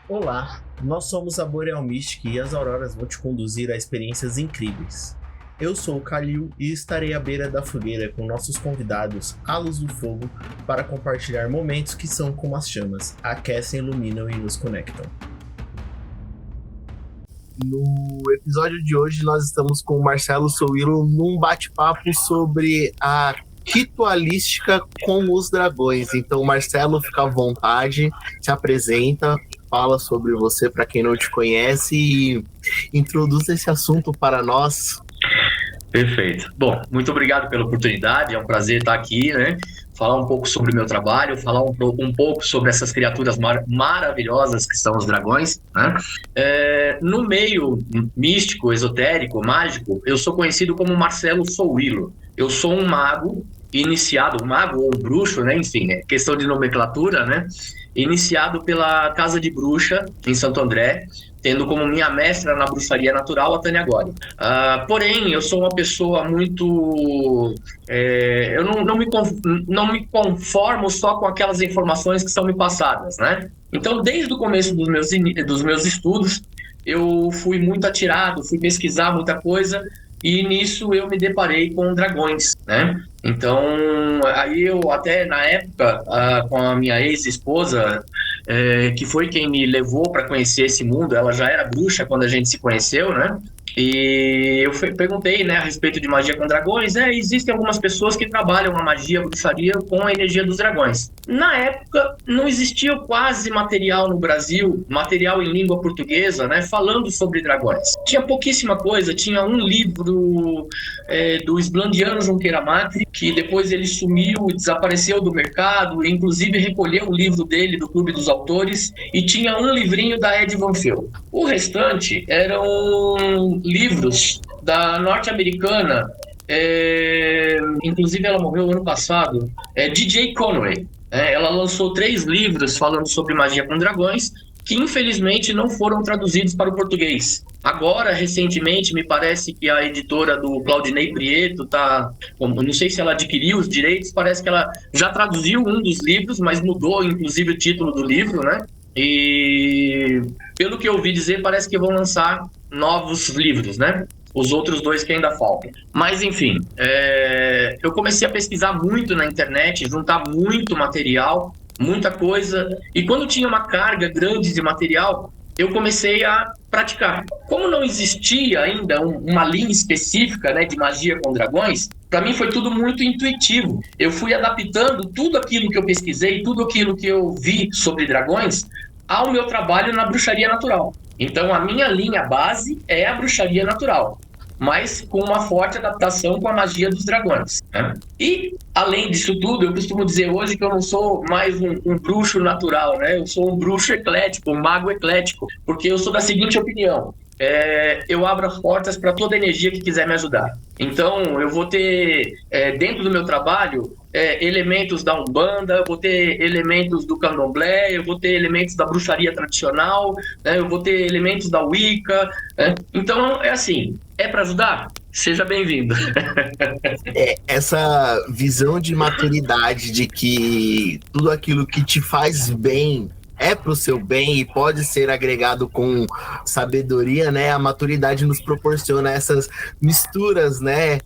Olá, nós somos a Boreal Mystic e as Auroras vão te conduzir a experiências incríveis. Eu sou o Kalil e estarei à beira da fogueira com nossos convidados à luz do fogo para compartilhar momentos que são como as chamas, aquecem, iluminam e nos conectam. No episódio de hoje nós estamos com o Marcelo Souilo num bate-papo sobre a ritualística com os dragões. Então, Marcelo, fica à vontade, se apresenta, fala sobre você para quem não te conhece e introduz esse assunto para nós. Perfeito. Bom, muito obrigado pela oportunidade, é um prazer estar aqui, né? Falar um pouco sobre o meu trabalho, falar um pouco sobre essas criaturas maravilhosas que são os dragões, né? No meio místico, esotérico, mágico, eu sou conhecido como Marcelo Souilo. Eu sou um mago iniciado, um mago ou um bruxo, né? Enfim, é questão de nomenclatura, né? Iniciado pela Casa de Bruxa, em Santo André, tendo como minha mestra na bruxaria natural a Tânia Gori. Porém, eu sou uma pessoa muito... eu não me conformo só com aquelas informações que são me passadas, né? Então, desde o começo dos meus estudos, eu fui muito atirado, fui pesquisar muita coisa, e nisso eu me deparei com dragões, né? Então, aí eu até na época, com a minha ex-esposa, que foi quem me levou para conhecer esse mundo, ela já era bruxa quando a gente se conheceu, né? E eu perguntei, né, a respeito de magia com dragões. Existem algumas pessoas que trabalham a magia, a bruxaria com a energia dos dragões. Na época, não existia quase material no Brasil, material em língua portuguesa, né, falando sobre dragões. Tinha pouquíssima coisa, tinha um livro do Isblandiano Junqueira Matri, que depois ele sumiu e desapareceu do mercado, e inclusive recolheu o livro dele do Clube dos Autores, e tinha um livrinho da Ed Van Fel. O restante eram livros da norte-americana, inclusive ela morreu ano passado, DJ Conway. Ela lançou 3 livros falando sobre magia com dragões, que infelizmente não foram traduzidos para o português. Agora, recentemente, me parece que a editora do Claudinei Prieto não sei se ela adquiriu os direitos, parece que ela já traduziu um dos livros, mas mudou inclusive o título do livro, né? E pelo que eu ouvi dizer, parece que vão lançar novos livros, né? Os outros 2 que ainda faltam. Mas, enfim, eu comecei a pesquisar muito na internet, juntar muito material, muita coisa. E quando tinha uma carga grande de material, eu comecei a praticar. Como não existia ainda uma linha específica, né, de magia com dragões, para mim foi tudo muito intuitivo. Eu fui adaptando tudo aquilo que eu pesquisei, tudo aquilo que eu vi sobre dragões, ao meu trabalho na bruxaria natural. Então, a minha linha base é a bruxaria natural, mas com uma forte adaptação com a magia dos dragões, né? E, além disso tudo, eu costumo dizer hoje que eu não sou mais um bruxo natural, né? Eu sou um bruxo eclético, um mago eclético, porque eu sou da seguinte opinião: eu abro as portas para toda energia que quiser me ajudar. Então, eu vou ter, dentro do meu trabalho, elementos da Umbanda, eu vou ter elementos do Candomblé, eu vou ter elementos da bruxaria tradicional, né? Eu vou ter elementos da Wicca, né? Então, é assim, é para ajudar? Seja bem-vindo. Essa visão de maturidade de que tudo aquilo que te faz bem é pro seu bem e pode ser agregado com sabedoria, né? A maturidade nos proporciona essas misturas, né?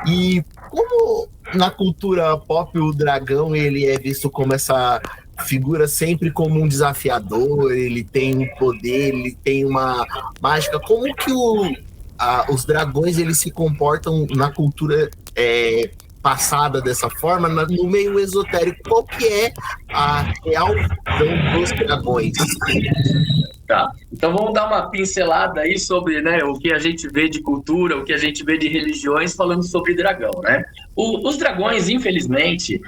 E como na cultura pop o dragão, ele é visto como essa figura sempre como um desafiador, ele tem um poder, ele tem uma mágica. Como que os dragões eles se comportam na cultura passada dessa forma, no meio esotérico? Qual que é a real visão dos dragões? Tá. Então vamos dar uma pincelada aí sobre, né, o que a gente vê de cultura, o que a gente vê de religiões falando sobre dragão, né? Os dragões, infelizmente,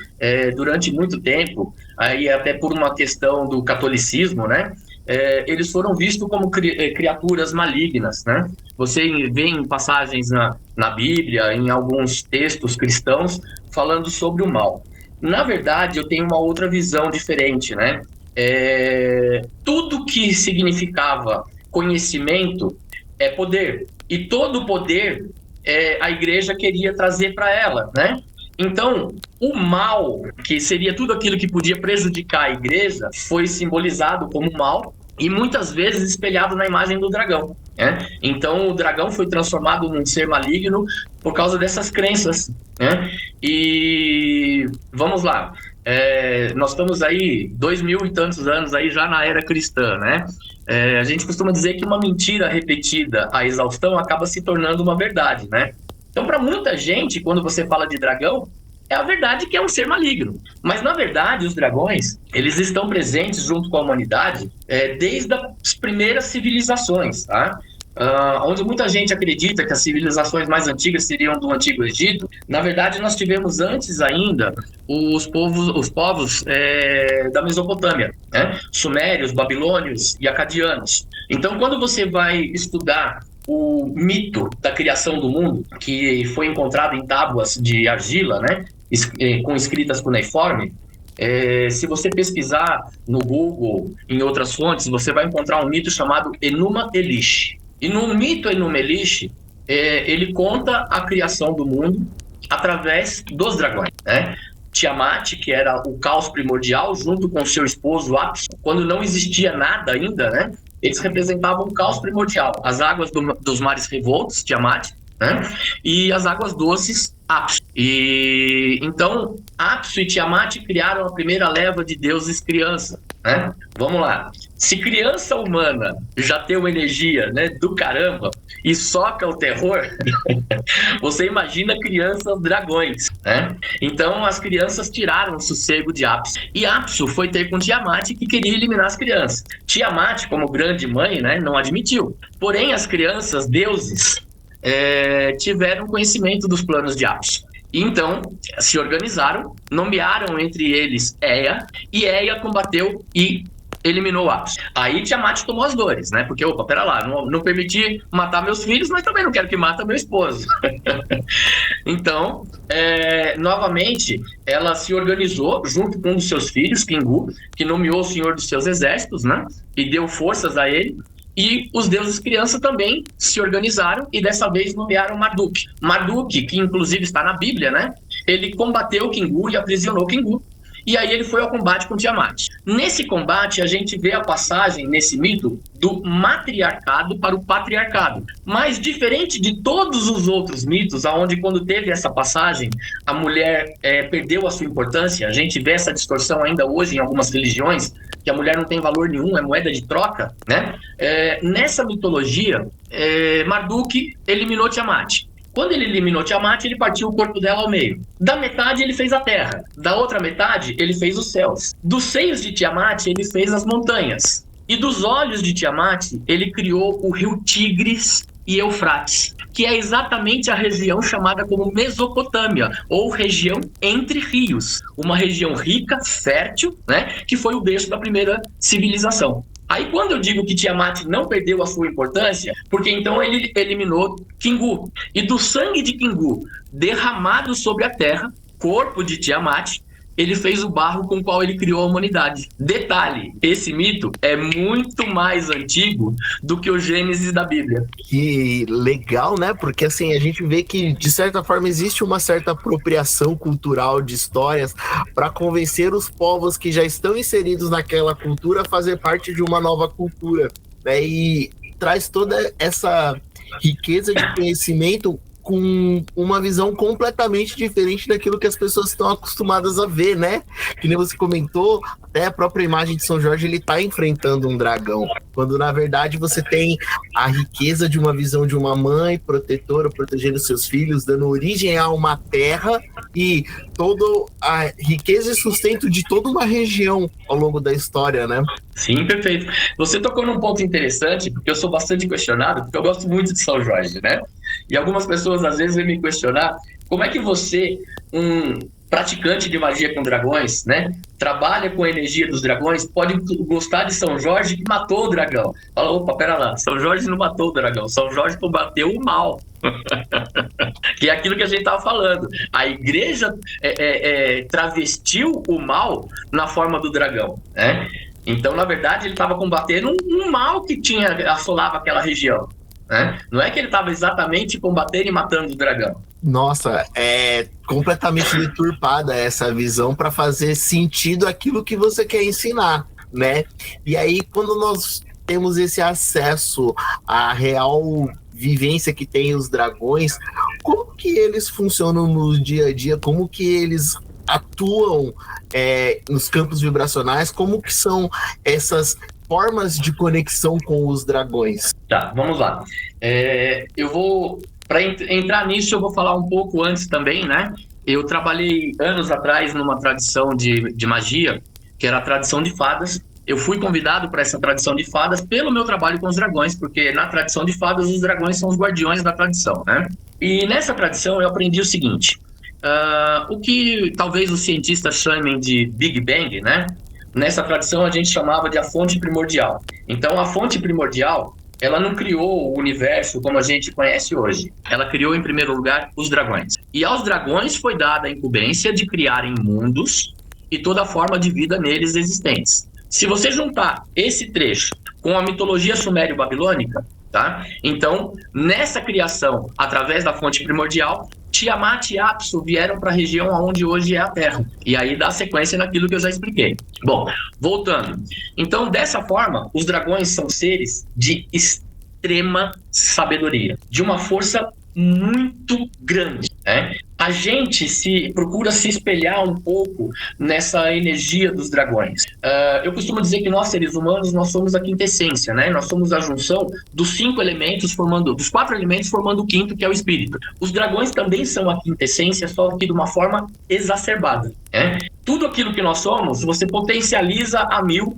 durante muito tempo, aí até por uma questão do catolicismo, né, eles foram vistos como criaturas malignas, né? Você vê em passagens na Bíblia, em alguns textos cristãos, falando sobre o mal. Na verdade, eu tenho uma outra visão diferente, né? Tudo que significava conhecimento é poder. E todo poder a igreja queria trazer para ela, né? Então, o mal, que seria tudo aquilo que podia prejudicar a igreja, foi simbolizado como mal, e muitas vezes espelhado na imagem do dragão, né? Então o dragão foi transformado num ser maligno por causa dessas crenças, né? E vamos lá, nós estamos aí 2000 e tantos anos aí já na era cristã, né? A gente costuma dizer que uma mentira repetida à exaustão acaba se tornando uma verdade, né? Então, para muita gente, quando você fala de dragão, é a verdade que é um ser maligno. Mas, na verdade, os dragões, eles estão presentes junto com a humanidade desde as primeiras civilizações, tá? Onde muita gente acredita que as civilizações mais antigas seriam do Antigo Egito. Na verdade, nós tivemos antes ainda os povos da Mesopotâmia, né? Sumérios, babilônios e acadianos. Então, quando você vai estudar o mito da criação do mundo, que foi encontrado em tábuas de argila, né, com escritas cuneiforme, se você pesquisar no Google, em outras fontes, você vai encontrar um mito chamado Enuma Elish. E no mito Enuma Elish, ele conta a criação do mundo através dos dragões, né? Tiamat, que era o caos primordial, junto com seu esposo Apsu, quando não existia nada ainda, né? Eles representavam o caos primordial. As águas dos mares revoltos, Tiamat, né? E as águas doces, Apsu. E então, Apsu e Tiamat criaram a primeira leva de deuses criança, né? Vamos lá. Se criança humana já tem uma energia, né, do caramba e soca o terror, você imagina crianças dragões, né? Então as crianças tiraram o sossego de Apsu. E Apsu foi ter com Tiamat, que queria eliminar as crianças. Tiamat, como grande mãe, né, não admitiu. Porém, as crianças, deuses, tiveram conhecimento dos planos de Apsu. Então, se organizaram, nomearam entre eles Ea, e Ea combateu e eliminou Apsu. Aí Tiamat tomou as dores, né? Porque, opa, pera lá, não permiti matar meus filhos, mas também não quero que mata meu esposo. Então, novamente, ela se organizou junto com um dos seus filhos, Kingu, que nomeou o senhor dos seus exércitos, né? E deu forças a ele. E os deuses criança também se organizaram e dessa vez nomearam Marduk. Marduk, que inclusive está na Bíblia, né? Ele combateu Kingu e aprisionou Kingu. E aí ele foi ao combate com Tiamat. Nesse combate, a gente vê a passagem, nesse mito, do matriarcado para o patriarcado. Mas diferente de todos os outros mitos, onde quando teve essa passagem, a mulher perdeu a sua importância, a gente vê essa distorção ainda hoje em algumas religiões, que a mulher não tem valor nenhum, é moeda de troca, né? Nessa mitologia, Marduk eliminou Tiamat. Quando ele eliminou Tiamat, ele partiu o corpo dela ao meio. Da metade, ele fez a terra. Da outra metade, ele fez os céus. Dos seios de Tiamat, ele fez as montanhas. E dos olhos de Tiamat, ele criou o rio Tigres e Eufrates, que é exatamente a região chamada como Mesopotâmia, ou região entre rios. Uma região rica, fértil, né, que foi o berço da primeira civilização. Aí quando eu digo que Tiamat não perdeu a sua importância, porque então ele eliminou Kingu. E do sangue de Kingu derramado sobre a terra, corpo de Tiamat, ele fez o barro com o qual ele criou a humanidade. Detalhe, esse mito é muito mais antigo do que o Gênesis da Bíblia. Que legal, né? Porque assim, a gente vê que, de certa forma, existe uma certa apropriação cultural de histórias para convencer os povos que já estão inseridos naquela cultura a fazer parte de uma nova cultura, né? E traz toda essa riqueza de conhecimento com uma visão completamente diferente daquilo que as pessoas estão acostumadas a ver, né? Que nem você comentou, até a própria imagem de São Jorge, ele tá enfrentando um dragão, quando na verdade você tem a riqueza de uma visão de uma mãe protetora, protegendo seus filhos, dando origem a uma terra e toda a riqueza e sustento de toda uma região ao longo da história, né? Sim, perfeito. Você tocou num ponto interessante, porque eu sou bastante questionado, porque eu gosto muito de São Jorge, né? E algumas pessoas às vezes vêm me questionar como é que você, um praticante de magia com dragões, né, trabalha com a energia dos dragões, pode gostar de São Jorge que matou o dragão. Fala, opa, pera lá, São Jorge não matou o dragão, São Jorge combateu o mal. Que é aquilo que a gente estava falando. A igreja travestiu o mal na forma do dragão, né? Então, na verdade, ele estava combatendo um mal que assolava aquela região, né? Não é que ele estava exatamente combatendo e matando o dragão. Nossa, é completamente deturpada essa visão para fazer sentido aquilo que você quer ensinar, né? E aí, quando nós temos esse acesso à real vivência que tem os dragões, como que eles funcionam no dia a dia? Como que eles atuam nos campos vibracionais? Como que são essas formas de conexão com os dragões? Tá, vamos lá. Eu vou, para entrar nisso, eu vou falar um pouco antes também, né? Eu trabalhei anos atrás numa tradição de magia, que era a tradição de fadas. Eu fui convidado para essa tradição de fadas pelo meu trabalho com os dragões, porque na tradição de fadas os dragões são os guardiões da tradição, né? E nessa tradição eu aprendi o seguinte, o que talvez os cientistas chamem de Big Bang, né? Nessa tradição a gente chamava de a fonte primordial. Então a fonte primordial, ela não criou o universo como a gente conhece hoje. Ela criou, em primeiro lugar, os dragões. E aos dragões foi dada a incumbência de criarem mundos e toda forma de vida neles existentes. Se você juntar esse trecho com a mitologia sumério-babilônica, tá? Então, nessa criação, através da fonte primordial, Tiamat e Apsu vieram para a região onde hoje é a Terra. E aí dá sequência naquilo que eu já expliquei. Bom, voltando. Então, dessa forma, os dragões são seres de extrema sabedoria, de uma força muito grande, né? A gente procura se espelhar um pouco nessa energia dos dragões. Eu costumo dizer que nós, seres humanos, nós somos a quintessência, né? Nós somos a junção dos 5 elementos dos 4 elementos formando o quinto, que é o espírito. Os dragões também são a quintessência, só que de uma forma exacerbada, né? Tudo aquilo que nós somos, você potencializa a 1000,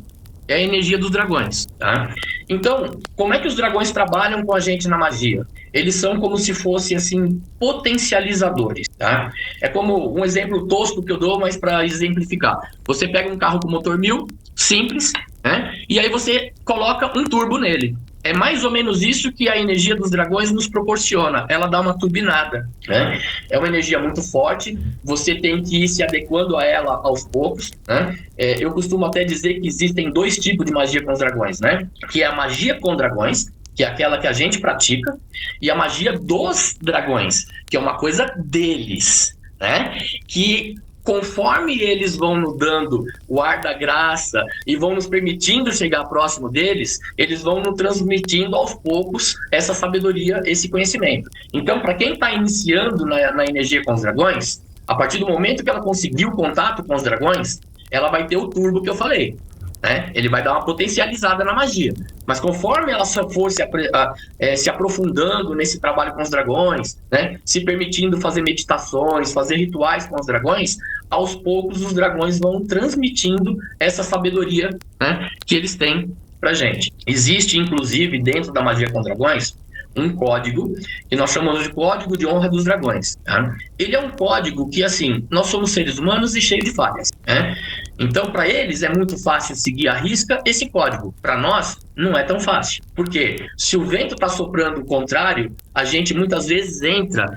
é a energia dos dragões, tá? Então, como é que os dragões trabalham com a gente na magia? Eles são como se fossem, assim, potencializadores, tá? É como um exemplo tosco que eu dou, mas para exemplificar. Você pega um carro com motor 1000, simples, né? E aí você coloca um turbo nele. É mais ou menos isso que a energia dos dragões nos proporciona. Ela dá uma turbinada, né? É uma energia muito forte, você tem que ir se adequando a ela aos poucos, né? Eu costumo até dizer que existem 2 tipos de magia com os dragões, né? Que é a magia com dragões, que é aquela que a gente pratica, e a magia dos dragões, que é uma coisa deles, né? Que conforme eles vão nos dando o ar da graça e vão nos permitindo chegar próximo deles, eles vão nos transmitindo aos poucos essa sabedoria, esse conhecimento. Então, para quem está iniciando na energia com os dragões, a partir do momento que ela conseguiu contato com os dragões, ela vai ter o turbo que eu falei, né? Ele vai dar uma potencializada na magia. Mas conforme ela for se aprofundando nesse trabalho com os dragões, né? Se permitindo fazer meditações, fazer rituais com os dragões, aos poucos os dragões vão transmitindo essa sabedoria, né, que eles têm pra gente. Existe, inclusive, dentro da magia com dragões, um código que nós chamamos de Código de Honra dos Dragões, tá? Ele é um código que, assim, nós somos seres humanos e cheio de falhas, né? Então, para eles é muito fácil seguir à risca esse código. Para nós, não é tão fácil. Por quê? Se o vento está soprando o contrário, a gente muitas vezes entra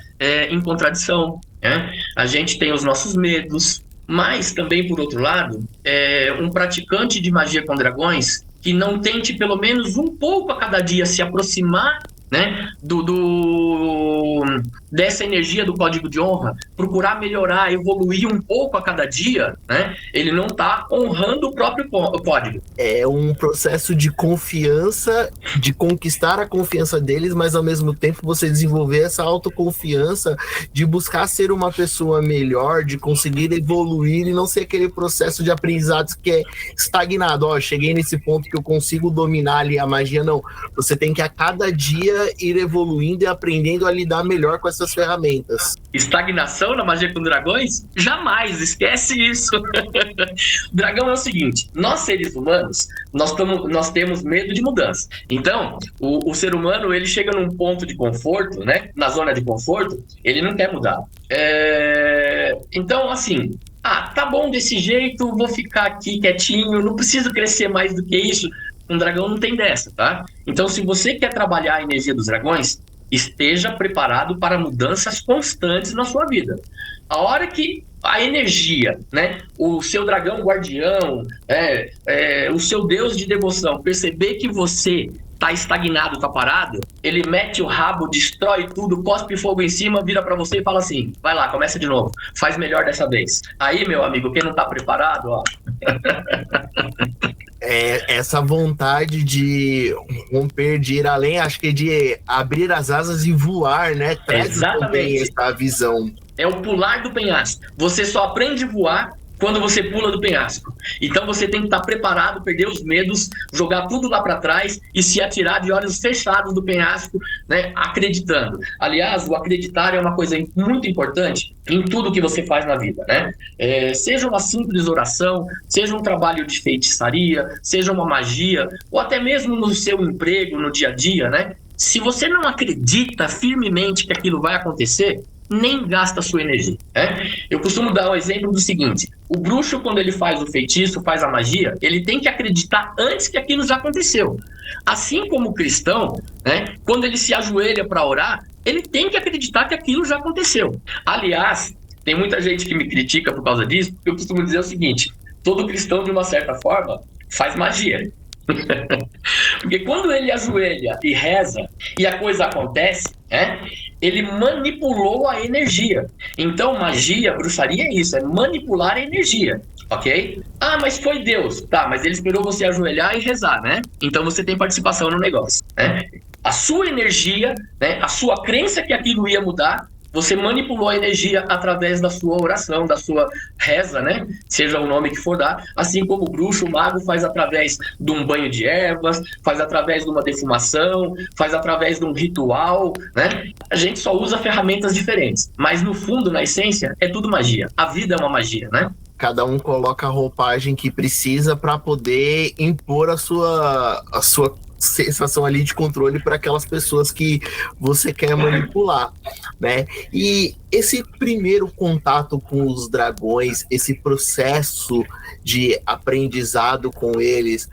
em contradição, né? A gente tem os nossos medos, mas também, por outro lado, um praticante de magia com dragões que não tente pelo menos um pouco a cada dia se aproximar, né, dessa energia do código de honra, procurar melhorar, evoluir um pouco a cada dia, né, ele não está honrando o próprio código. É um processo de confiança, de conquistar a confiança deles, mas ao mesmo tempo você desenvolver essa autoconfiança de buscar ser uma pessoa melhor, de conseguir evoluir e não ser aquele processo de aprendizado que é estagnado. Ó, cheguei nesse ponto que eu consigo dominar ali a magia. Não, você tem que a cada dia ir evoluindo e aprendendo a lidar melhor com essas ferramentas. Estagnação na magia com dragões? Jamais, esquece isso. Dragão é o seguinte, nós seres humanos, nós temos medo de mudança. Então, o ser humano, ele chega num ponto de conforto, né? Na zona de conforto, ele não quer mudar. Então, assim, tá bom desse jeito, vou ficar aqui quietinho, não preciso crescer mais do que isso. Um dragão não tem dessa, tá? Então, se você quer trabalhar a energia dos dragões, esteja preparado para mudanças constantes na sua vida. A hora que a energia, né, o seu dragão guardião, o seu deus de devoção, perceber que você tá estagnado, tá parado, ele mete o rabo, destrói tudo, cospe fogo em cima, vira pra você e fala assim, vai lá, começa de novo, faz melhor dessa vez. Aí, meu amigo, quem não tá preparado, ó... Essa vontade de romper, de ir além, acho que de abrir as asas e voar, né? Traz também essa visão. É o pular do penhasco. Você só aprende a voar quando você pula do penhasco. Então você tem que estar preparado, perder os medos, jogar tudo lá para trás e se atirar de olhos fechados do penhasco, né, acreditando. Aliás, o acreditar é uma coisa muito importante em tudo que você faz na vida, né? Seja uma simples oração, seja um trabalho de feitiçaria, seja uma magia, ou até mesmo no seu emprego, no dia a dia, né? Se você não acredita firmemente que aquilo vai acontecer, nem gasta a sua energia, né? Eu costumo dar o exemplo do seguinte: o bruxo, quando ele faz o feitiço, faz a magia, ele tem que acreditar antes que aquilo já aconteceu. Assim como o cristão, né, quando ele se ajoelha para orar, ele tem que acreditar que aquilo já aconteceu. Aliás, tem muita gente que me critica por causa disso, porque eu costumo dizer o seguinte: todo cristão, de uma certa forma, faz magia. Porque quando ele ajoelha e reza e a coisa acontece, né, ele manipulou a energia. Então, magia, bruxaria é isso, é manipular a energia, ok? Ah, mas foi Deus. Tá, mas ele esperou você ajoelhar e rezar, né? Então você tem participação no negócio, né? A sua energia, né, a sua crença que aquilo ia mudar, você manipulou a energia através da sua oração, da sua reza, né? Seja o nome que for dar. Assim como o bruxo, o mago faz através de um banho de ervas, faz através de uma defumação, faz através de um ritual, né? A gente só usa ferramentas diferentes. Mas no fundo, na essência, é tudo magia. A vida é uma magia, né? Cada um coloca a roupagem que precisa para poder impor a sua sensação ali de controle para aquelas pessoas que você quer manipular, né? E esse primeiro contato com os dragões, esse processo de aprendizado com eles,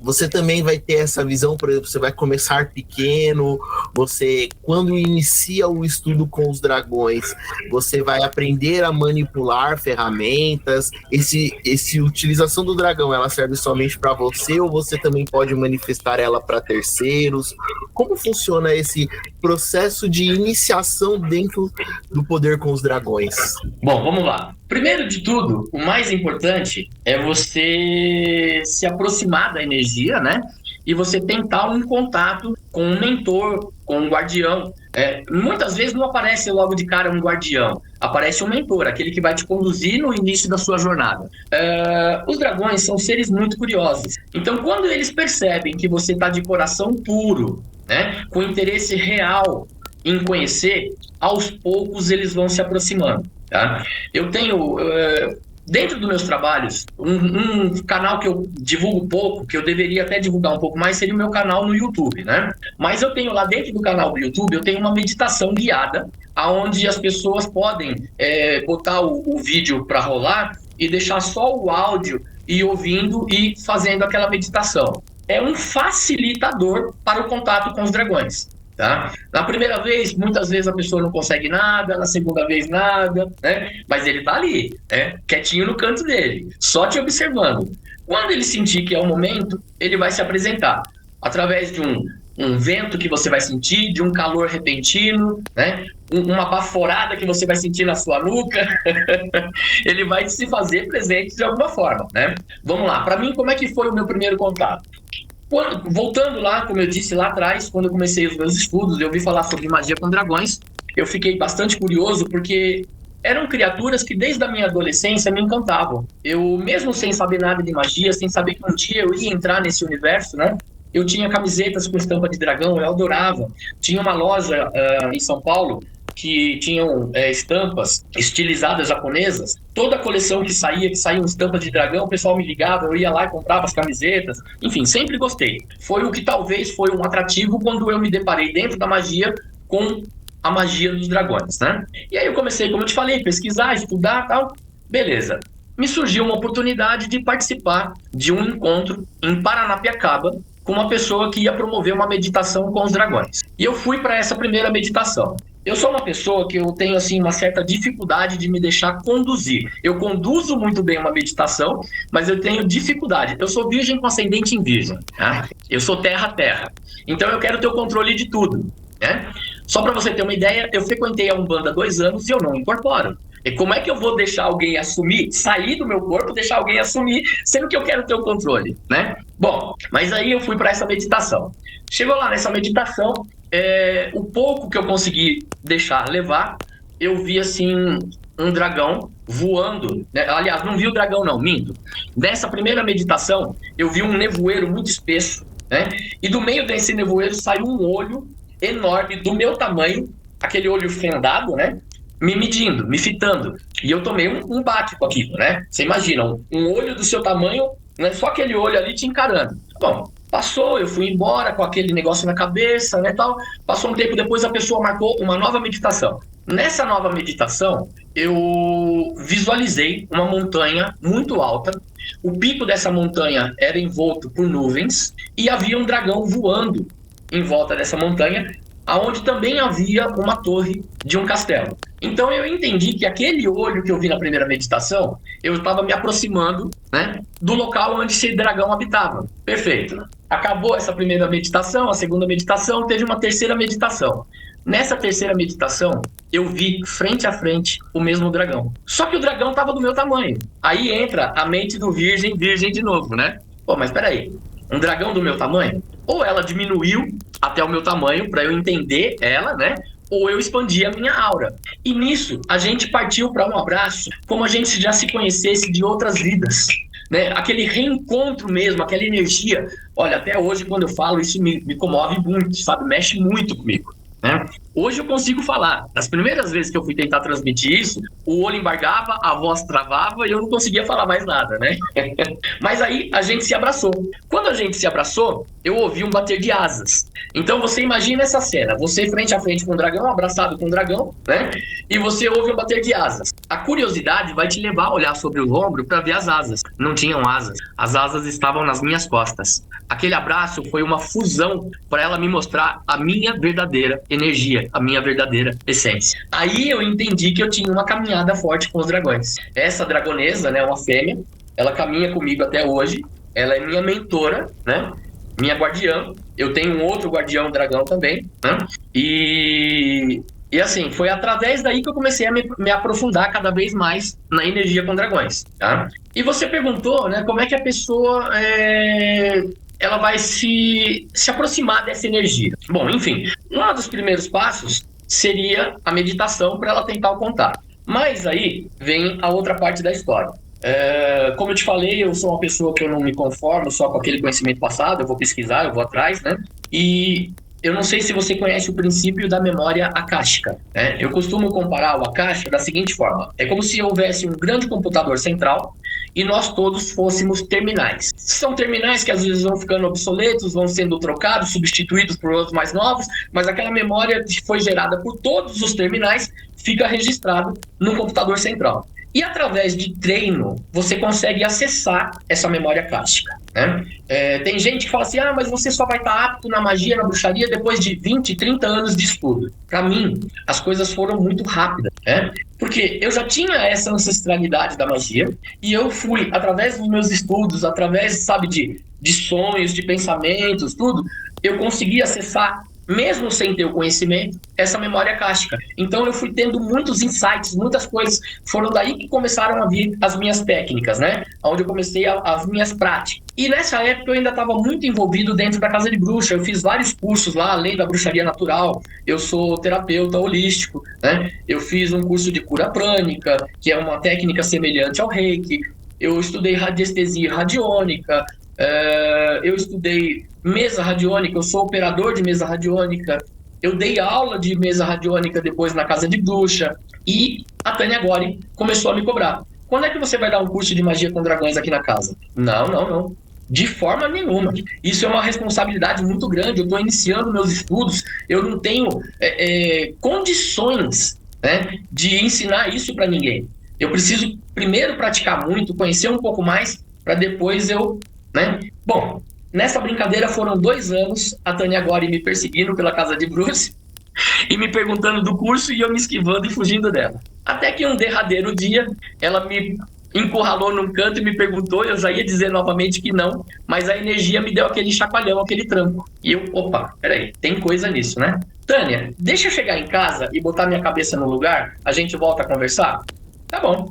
você também vai ter essa visão, por exemplo, você vai começar pequeno, você, quando inicia o estudo com os dragões, você vai aprender a manipular ferramentas, esse utilização do dragão, ela serve somente para você ou você também pode manifestar ela para terceiros? Como funciona esse processo de iniciação dentro do poder com os dragões? Bom, vamos lá. Primeiro de tudo, o mais importante é você se aproximar da energia, né? E você tentar um contato com um mentor, com um guardião. Muitas vezes não aparece logo de cara um guardião, aparece um mentor, aquele que vai te conduzir no início da sua jornada. Os dragões são seres muito curiosos. Então, quando eles percebem que você está de coração puro, né, com interesse real em conhecer, aos poucos eles vão se aproximando. Tá? Eu tenho... dentro dos meus trabalhos, um canal que eu divulgo pouco, que eu deveria até divulgar um pouco mais, seria o meu canal no YouTube, né? Mas eu tenho lá dentro do canal do YouTube, eu tenho uma meditação guiada, onde as pessoas podem botar o vídeo para rolar e deixar só o áudio e ouvindo e fazendo aquela meditação. É um facilitador para o contato com os dragões. Tá? Na primeira vez, muitas vezes a pessoa não consegue nada, na segunda vez nada, né? Mas ele tá ali, né? Quietinho no canto dele, só te observando. Quando ele sentir que é o momento, ele vai se apresentar através de um vento que você vai sentir, de um calor repentino, né? Uma baforada que você vai sentir na sua nuca. Ele vai se fazer presente de alguma forma, né? Vamos lá, para mim, como é que foi o meu primeiro contato? Voltando lá, como eu disse lá atrás, quando eu comecei os meus estudos, eu ouvi falar sobre magia com dragões, eu fiquei bastante curioso, porque eram criaturas que desde a minha adolescência me encantavam. Eu, mesmo sem saber nada de magia, sem saber que um dia eu ia entrar nesse universo, né? Eu tinha camisetas com estampa de dragão, eu adorava. Tinha uma loja em São Paulo que tinham estampas estilizadas japonesas. Toda a coleção que saía estampas de dragão, o pessoal me ligava, eu ia lá e comprava as camisetas. Enfim, sempre gostei. Foi o que talvez foi um atrativo quando eu me deparei dentro da magia com a magia dos dragões, né? E aí eu comecei, como eu te falei, pesquisar, estudar e tal. Beleza. Me surgiu uma oportunidade de participar de um encontro em Paranapiacaba com uma pessoa que ia promover uma meditação com os dragões. E eu fui para essa primeira meditação. Eu sou uma pessoa que eu tenho assim uma certa dificuldade de me deixar conduzir. Eu conduzo muito bem uma meditação, mas eu tenho dificuldade. Eu sou virgem com ascendente em virgem, tá? Eu sou terra-terra. Então eu quero ter o controle de tudo, né? Só para você ter uma ideia, eu frequentei a Umbanda há 2 anos e eu não incorporo. E como é que eu vou deixar alguém assumir, sair do meu corpo, deixar alguém assumir, sendo que eu quero ter o controle, né? Bom, mas aí eu fui para essa meditação. Chegou lá nessa meditação, o pouco que eu consegui deixar levar, eu vi assim um dragão voando, né? Aliás, não vi o dragão não, minto. Nessa primeira meditação, eu vi um nevoeiro muito espesso, né? E do meio desse nevoeiro saiu um olho enorme, do meu tamanho, aquele olho fendado, né? Me medindo, me fitando. E eu tomei um bate com aquilo, né? Você imagina, um olho do seu tamanho, né? Só aquele olho ali te encarando. Bom, passou, eu fui embora com aquele negócio na cabeça, né, tal. Passou um tempo depois, a pessoa marcou uma nova meditação. Nessa nova meditação, eu visualizei uma montanha muito alta. O pico dessa montanha era envolto por nuvens e havia um dragão voando em volta dessa montanha, aonde também havia uma torre de um castelo. Então eu entendi que aquele olho que eu vi na primeira meditação, eu estava me aproximando, né, do local onde esse dragão habitava. Perfeito. Acabou essa primeira meditação, a segunda meditação, teve uma terceira meditação. Nessa terceira meditação, eu vi frente a frente o mesmo dragão. Só que o dragão estava do meu tamanho. Aí entra a mente do virgem de novo, né? Pô, mas peraí, um dragão do meu tamanho? Ou ela diminuiu até o meu tamanho para eu entender ela, né? Ou eu expandi a minha aura. E nisso, a gente partiu para um abraço como a gente já se conhecesse de outras vidas, né? Aquele reencontro mesmo, aquela energia. Olha, até hoje, quando eu falo, isso me comove muito, sabe? Mexe muito comigo, né? Hoje eu consigo falar. Nas primeiras vezes que eu fui tentar transmitir isso, o olho embargava, a voz travava e eu não conseguia falar mais nada, né? Mas aí a gente se abraçou. Quando a gente se abraçou, eu ouvi um bater de asas. Então você imagina essa cena, você frente a frente com um dragão, abraçado com um dragão, né? E você ouve um bater de asas. A curiosidade vai te levar a olhar sobre o ombro para ver as asas. Não tinham asas. As asas estavam nas minhas costas. Aquele abraço foi uma fusão para ela me mostrar a minha verdadeira energia, a minha verdadeira essência. Aí eu entendi que eu tinha uma caminhada forte com os dragões. Essa dragonesa, né, uma fêmea, ela caminha comigo até hoje. Ela é minha mentora, né? Minha guardiã. Eu tenho um outro guardião dragão também, né? E assim, foi através daí que eu comecei a me aprofundar cada vez mais na energia com dragões, tá? E você perguntou, né, como é que a pessoa ela vai se aproximar dessa energia. Bom, enfim, um dos primeiros passos seria a meditação para ela tentar o contato. Mas aí vem a outra parte da história. Como eu te falei, eu sou uma pessoa que eu não me conformo só com aquele conhecimento passado, eu vou pesquisar, eu vou atrás, né? E eu não sei se você conhece o princípio da memória akáshica, né? Eu costumo comparar o akáshica da seguinte forma: é como se houvesse um grande computador central e nós todos fôssemos terminais. São terminais que às vezes vão ficando obsoletos, vão sendo trocados, substituídos por outros mais novos, mas aquela memória que foi gerada por todos os terminais fica registrado no computador central. E através de treino, você consegue acessar essa memória akáshica, né? Tem gente que fala assim, mas você só vai estar apto na magia, na bruxaria, depois de 20, 30 anos de estudo. Para mim, as coisas foram muito rápidas, né? Porque eu já tinha essa ancestralidade da magia e eu fui, através dos meus estudos, através, sabe, de sonhos, de pensamentos, tudo, eu consegui acessar, mesmo sem ter o conhecimento, essa memória akáshica. Então eu fui tendo muitos insights, muitas coisas. Foram daí que começaram a vir as minhas técnicas, né? Onde eu comecei as minhas práticas. E nessa época eu ainda estava muito envolvido dentro da casa de bruxa. Eu fiz vários cursos lá, além da bruxaria natural. Eu sou terapeuta holístico, né? Eu fiz um curso de cura prânica, que é uma técnica semelhante ao reiki. Eu estudei radiestesia radiônica. Eu estudei mesa radiônica, eu sou operador de mesa radiônica, eu dei aula de mesa radiônica depois na casa de bruxa, e a Tânia Gori começou a me cobrar. Quando é que você vai dar um curso de magia com dragões aqui na casa? Não. De forma nenhuma. Isso é uma responsabilidade muito grande. Eu estou iniciando meus estudos, eu não tenho condições, né, de ensinar isso para ninguém. Eu preciso primeiro praticar muito, conhecer um pouco mais, para depois eu... né? Bom, nessa brincadeira foram 2 anos a Tânia Gori me perseguindo pela casa de bruxa. e me perguntando do curso e eu me esquivando e fugindo dela. Até que um derradeiro dia, ela me encurralou num canto e me perguntou, eu já ia dizer novamente que não, mas a energia me deu aquele chacoalhão, aquele tranco. E eu, opa, peraí, tem coisa nisso, né? Tânia, deixa eu chegar em casa e botar minha cabeça no lugar, a gente volta a conversar? Tá bom.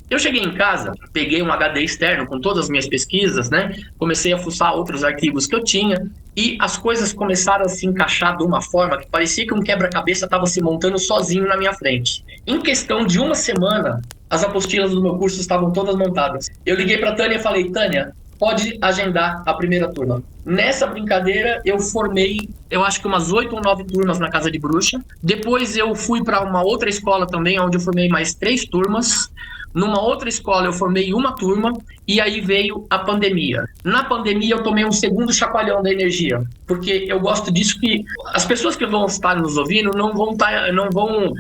Eu cheguei em casa, peguei um HD externo com todas as minhas pesquisas, né? Comecei a fuçar outros arquivos que eu tinha e as coisas começaram a se encaixar de uma forma que parecia que um quebra-cabeça estava se montando sozinho na minha frente. Em questão de uma semana, as apostilas do meu curso estavam todas montadas. Eu liguei para a Tânia e falei, Tânia, pode agendar a primeira turma. Nessa brincadeira, eu formei, eu acho que umas 8 ou 9 turmas na Casa de Bruxa. Depois eu fui para uma outra escola também, onde eu formei mais 3 turmas. Numa outra escola eu formei uma turma e aí veio a pandemia. Na pandemia eu tomei um segundo chacoalhão da energia, porque eu gosto disso que as pessoas que vão estar nos ouvindo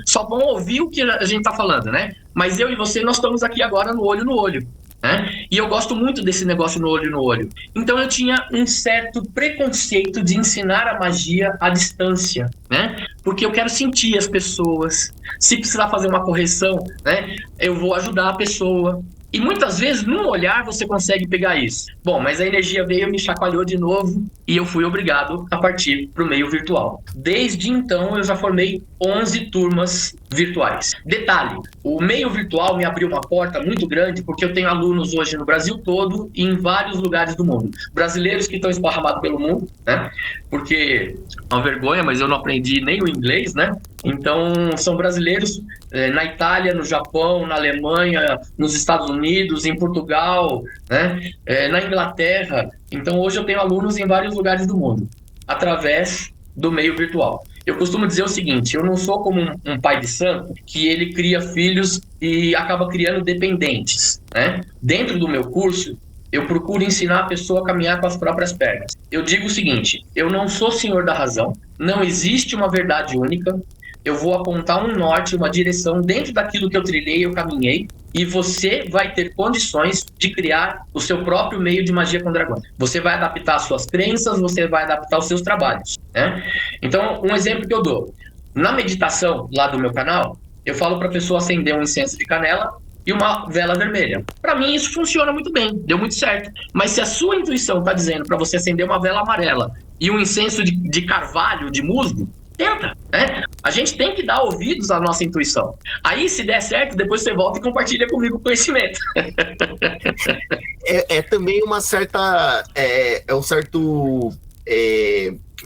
só vão ouvir o que a gente está falando, né? Mas eu e você, nós estamos aqui agora no olho. Né? E eu gosto muito desse negócio no olho. Então eu tinha um certo preconceito de ensinar a magia à distância, né? Porque eu quero sentir as pessoas. Se precisar fazer uma correção, né? Eu vou ajudar a pessoa. E muitas vezes, num olhar, você consegue pegar isso. Bom, mas a energia veio, me chacoalhou de novo e eu fui obrigado a partir para o meio virtual. Desde então, eu já formei 11 turmas virtuais. Detalhe, o meio virtual me abriu uma porta muito grande porque eu tenho alunos hoje no Brasil todo e em vários lugares do mundo. Brasileiros que estão esparramados pelo mundo, né? Porque é uma vergonha, mas eu não aprendi nem o inglês, né? Então, são brasileiros na Itália, no Japão, na Alemanha, nos Estados Unidos, em Portugal, né? Na Inglaterra. Então, hoje eu tenho alunos em vários lugares do mundo, através do meio virtual. Eu costumo dizer o seguinte, eu não sou como um pai de santo que ele cria filhos e acaba criando dependentes, né? Dentro do meu curso, eu procuro ensinar a pessoa a caminhar com as próprias pernas. Eu digo o seguinte, eu não sou senhor da razão, não existe uma verdade única, eu vou apontar um norte, uma direção dentro daquilo que eu trilhei, eu caminhei, e você vai ter condições de criar o seu próprio meio de magia com dragões. Você vai adaptar as suas crenças, você vai adaptar os seus trabalhos, né? Então, um exemplo que eu dou. Na meditação lá do meu canal, eu falo para a pessoa acender um incenso de canela e uma vela vermelha. Para mim, isso funciona muito bem, deu muito certo. Mas se a sua intuição está dizendo para você acender uma vela amarela e um incenso de carvalho, de musgo, tenta, né? A gente tem que dar ouvidos à nossa intuição. Aí, se der certo, depois você volta e compartilha comigo o conhecimento. É também uma certa... um certo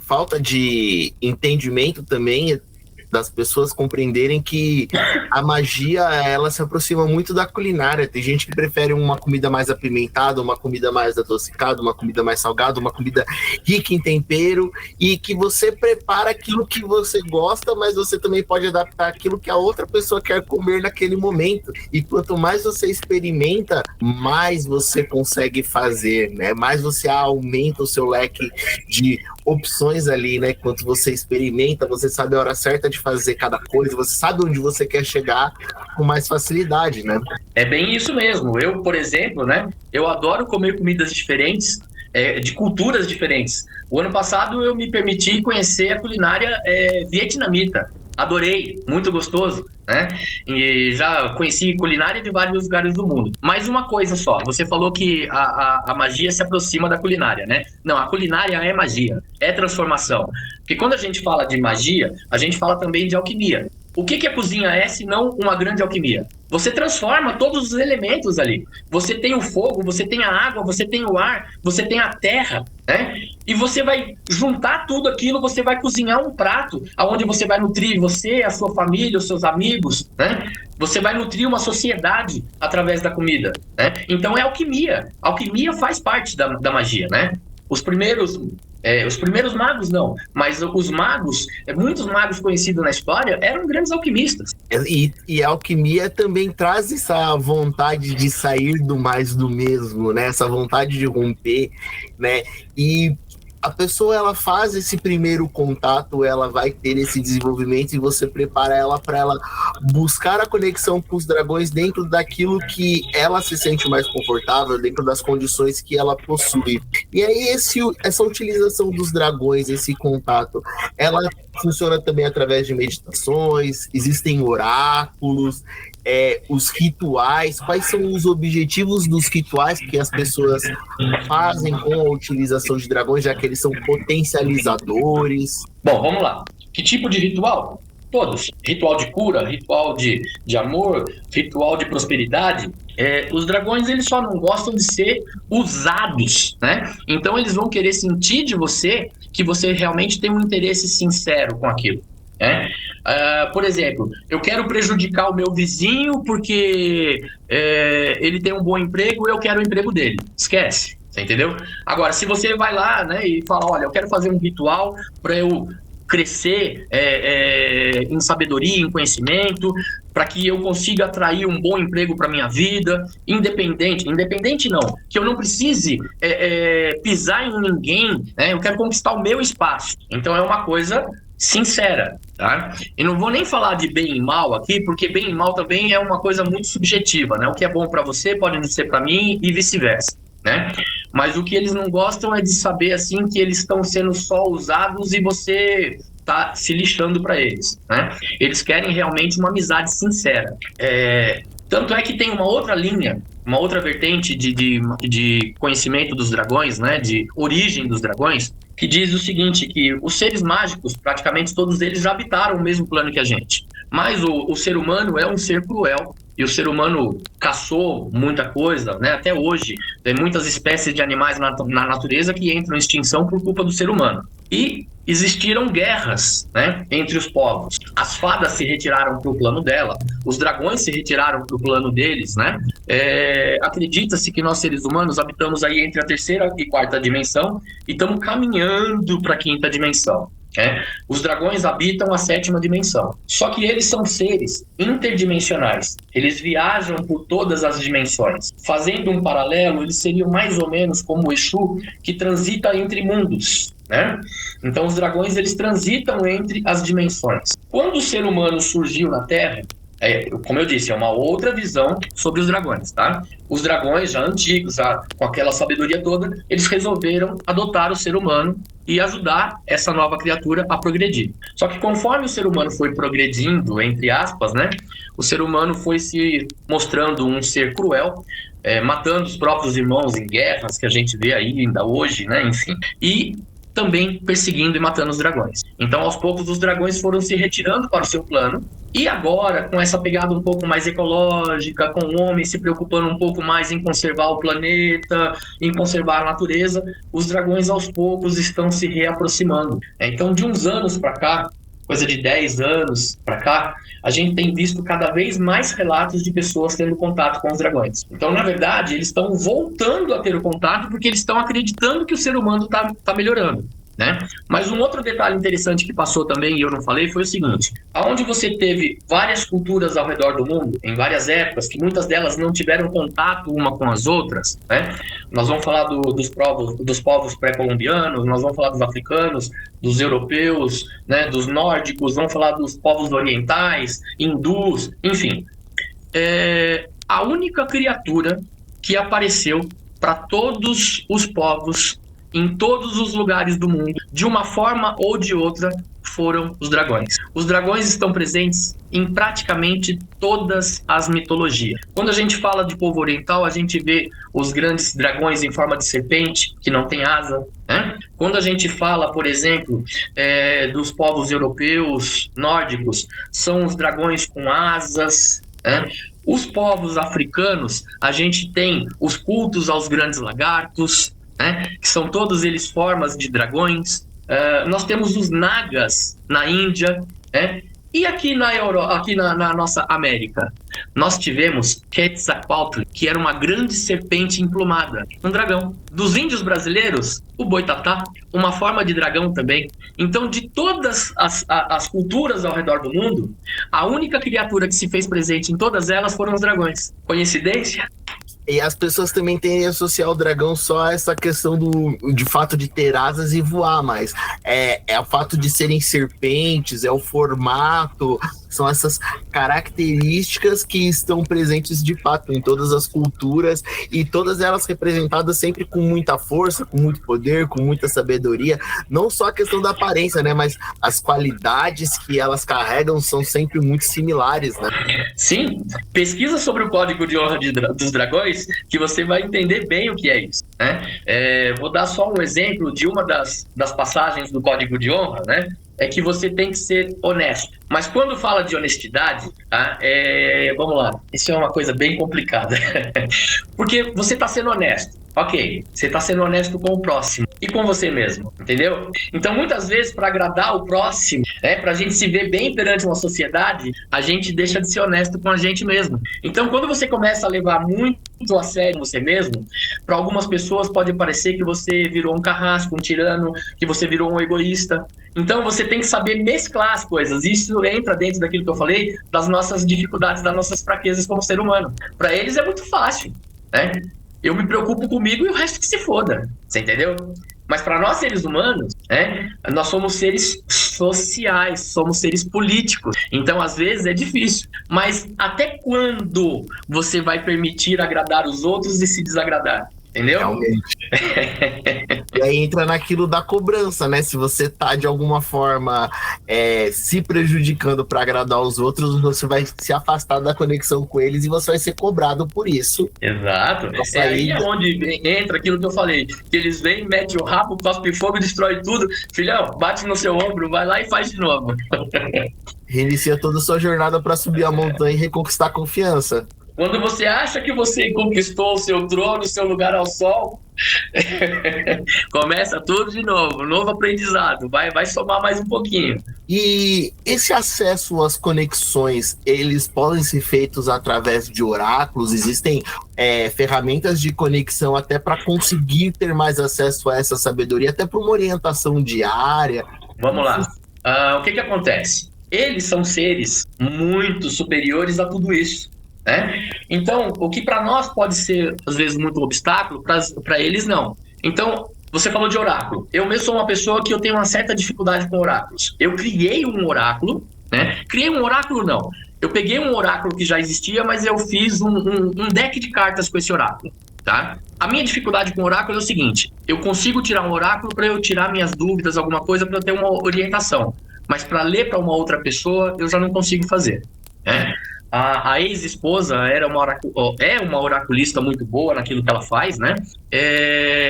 falta de entendimento também das pessoas compreenderem que a magia, ela se aproxima muito da culinária. Tem gente que prefere uma comida mais apimentada, uma comida mais adocicada, uma comida mais salgada, uma comida rica em tempero, e que você prepara aquilo que você gosta, mas você também pode adaptar aquilo que a outra pessoa quer comer naquele momento. E quanto mais você experimenta, mais você consegue fazer, né? Mais você aumenta o seu leque de opções ali, né? Quanto você experimenta, você sabe a hora certa de fazer cada coisa, você sabe onde você quer chegar com mais facilidade, né? É bem isso mesmo. Eu, por exemplo, né? Eu adoro comer comidas diferentes, de culturas diferentes. O ano passado eu me permiti conhecer a culinária vietnamita. Adorei, muito gostoso, né? E já conheci culinária de vários lugares do mundo. Mas uma coisa só, você falou que a magia se aproxima da culinária, né? Não, a culinária é magia, é transformação. Porque quando a gente fala de magia, a gente fala também de alquimia. O que a cozinha é, se não uma grande alquimia? Você transforma todos os elementos ali. Você tem o fogo, você tem a água, você tem o ar, você tem a terra, né? E você vai juntar tudo aquilo, você vai cozinhar um prato onde você vai nutrir você, a sua família, os seus amigos, né? Você vai nutrir uma sociedade através da comida, né? Então é alquimia. Alquimia faz parte da magia, né? Os primeiros magos não, mas os magos, muitos magos conhecidos na história eram grandes alquimistas. E a alquimia também traz essa vontade de sair do mais do mesmo, né? Essa vontade de romper, né? E a pessoa, ela faz esse primeiro contato, ela vai ter esse desenvolvimento e você prepara ela para ela buscar a conexão com os dragões dentro daquilo que ela se sente mais confortável, dentro das condições que ela possui. E aí essa utilização dos dragões, esse contato, ela funciona também através de meditações, existem oráculos, os rituais. Quais são os objetivos dos rituais que as pessoas fazem com a utilização de dragões, já que eles são potencializadores? Bom, vamos lá. Que tipo de ritual? Todos. Ritual de cura, ritual de amor, ritual de prosperidade. Os dragões, eles só não gostam de ser usados, né? Então eles vão querer sentir de você que você realmente tem um interesse sincero com aquilo, né? Por exemplo, eu quero prejudicar o meu vizinho porque ele tem um bom emprego e eu quero o emprego dele. Esquece, você entendeu? Agora, se você vai lá, né, e fala, olha, eu quero fazer um ritual para eu crescer em sabedoria, em conhecimento, para que eu consiga atrair um bom emprego para minha vida, independente não, que eu não precise pisar em ninguém, né? Eu quero conquistar o meu espaço. Então é uma coisa sincera, tá? E não vou nem falar de bem e mal aqui, porque bem e mal também é uma coisa muito subjetiva, né? O que é bom para você pode não ser para mim e vice-versa, né? Mas o que eles não gostam é de saber assim que eles estão sendo só usados e você tá se lixando para eles, né? Eles querem realmente uma amizade sincera. Tanto é que tem uma outra linha, uma outra vertente de conhecimento dos dragões, né? De origem dos dragões, que diz o seguinte, que os seres mágicos, praticamente todos eles já habitaram o mesmo plano que a gente. Mas o ser humano é um ser cruel, e o ser humano caçou muita coisa, né? Até hoje, tem muitas espécies de animais na natureza que entram em extinção por culpa do ser humano. E existiram guerras, né, entre os povos. As fadas se retiraram para o plano dela, os dragões se retiraram para o plano deles, né? Acredita-se que nós, seres humanos, habitamos aí entre a terceira e quarta dimensão e estamos caminhando para a quinta dimensão. Os dragões habitam a sétima dimensão. Só que eles são seres interdimensionais. Eles viajam por todas as dimensões. Fazendo um paralelo, eles seriam mais ou menos como o Exu, que transita entre mundos, né? Então os dragões, eles transitam entre as dimensões. Quando o ser humano surgiu na Terra, como eu disse, é uma outra visão sobre os dragões, tá? Os dragões já antigos, já com aquela sabedoria toda, eles resolveram adotar o ser humano e ajudar essa nova criatura a progredir. Só que conforme o ser humano foi progredindo, entre aspas, né? O ser humano foi se mostrando um ser cruel, matando os próprios irmãos em guerras, que a gente vê aí ainda hoje, né? Enfim, e também perseguindo e matando os dragões. Então, aos poucos, os dragões foram se retirando para o seu plano. E agora, com essa pegada um pouco mais ecológica, com o homem se preocupando um pouco mais em conservar o planeta, em conservar a natureza, os dragões, aos poucos, estão se reaproximando. Então, de uns anos para cá, coisa de 10 anos para cá, a gente tem visto cada vez mais relatos de pessoas tendo contato com os dragões. Então, na verdade, eles estão voltando a ter o contato porque eles estão acreditando que o ser humano está melhorando, né? Mas um outro detalhe interessante que passou também, e eu não falei, foi o seguinte: aonde você teve várias culturas ao redor do mundo, em várias épocas, que muitas delas não tiveram contato uma com as outras, né? Nós vamos falar dos povos pré-colombianos, nós vamos falar dos africanos, dos europeus, né, dos nórdicos, vamos falar dos povos orientais, hindus, enfim. A única criatura que apareceu para todos os povos em todos os lugares do mundo, de uma forma ou de outra, foram os dragões. Os dragões estão presentes em praticamente todas as mitologias. Quando a gente fala de povo oriental, a gente vê os grandes dragões em forma de serpente, que não tem asa, né? Quando a gente fala, por exemplo, dos povos europeus, nórdicos, são os dragões com asas, né? Os povos africanos, a gente tem os cultos aos grandes lagartos, né, que são todos eles formas de dragões. Nós temos os nagas na Índia, né? E aqui na nossa América, nós tivemos Quetzalcoatl, que era uma grande serpente emplumada, um dragão. Dos índios brasileiros, o boitatá, uma forma de dragão também. Então, de todas as culturas ao redor do mundo, a única criatura que se fez presente em todas elas foram os dragões. Coincidência? E as pessoas também têm a associar o dragão só a essa questão de fato de ter asas e voar, mas é o fato de serem serpentes, é o formato, são essas características que estão presentes de fato em todas as culturas e todas elas representadas sempre com muita força, com muito poder, com muita sabedoria, não só a questão da aparência, né, mas as qualidades que elas carregam são sempre muito similares, né? Sim, pesquisa sobre o Código de Honra dos Dragões que você vai entender bem o que é isso, né? Vou dar só um exemplo de uma das passagens do Código de Honra, né? É que você tem que ser honesto. Mas quando fala de honestidade, tá? Vamos lá, isso é uma coisa bem complicada. Porque você está sendo honesto, ok, você está sendo honesto com o próximo e com você mesmo, entendeu? Então, muitas vezes, para agradar o próximo, né, para a gente se ver bem perante uma sociedade, a gente deixa de ser honesto com a gente mesmo. Então, quando você começa a levar muito a sério você mesmo, para algumas pessoas pode parecer que você virou um carrasco, um tirano, que você virou um egoísta. Então, você tem que saber mesclar as coisas. Isso entra dentro daquilo que eu falei, das nossas dificuldades, das nossas fraquezas como ser humano. Para eles é muito fácil, né? Eu me preocupo comigo e o resto que se foda, você entendeu? Mas para nós, seres humanos, né, nós somos seres sociais, somos seres políticos. Então, às vezes, é difícil. Mas até quando você vai permitir agradar os outros e se desagradar? Entendeu? Realmente. E aí entra naquilo da cobrança, né? Se você tá, de alguma forma, se prejudicando para agradar os outros, você vai se afastar da conexão com eles e você vai ser cobrado por isso. Exato. Aí é onde entra aquilo que eu falei, que eles vêm, metem o rabo, cospe fogo, destrói tudo. Filhão, bate no seu ombro, vai lá e faz de novo. Reinicia toda a sua jornada para subir a montanha e reconquistar a confiança. Quando você acha que você conquistou o seu trono, o seu lugar ao sol, começa tudo de novo, novo aprendizado, vai somar mais um pouquinho. E esse acesso às conexões, eles podem ser feitos através de oráculos? Existem ferramentas de conexão até para conseguir ter mais acesso a essa sabedoria, até para uma orientação diária? Vamos lá. O que acontece? Eles são seres muito superiores a tudo isso. Né? Então, o que para nós pode ser, às vezes, muito obstáculo, para eles não. Então, você falou de oráculo. Eu mesmo sou uma pessoa que eu tenho uma certa dificuldade com oráculos. Eu criei um oráculo, né? Criei um oráculo, não. Eu peguei um oráculo que já existia, mas eu fiz um deck de cartas com esse oráculo. Tá? A minha dificuldade com o oráculo é o seguinte: eu consigo tirar um oráculo para eu tirar minhas dúvidas, alguma coisa, para eu ter uma orientação. Mas para ler para uma outra pessoa, eu já não consigo fazer. Né? A ex-esposa é uma oraculista muito boa naquilo que ela faz, né?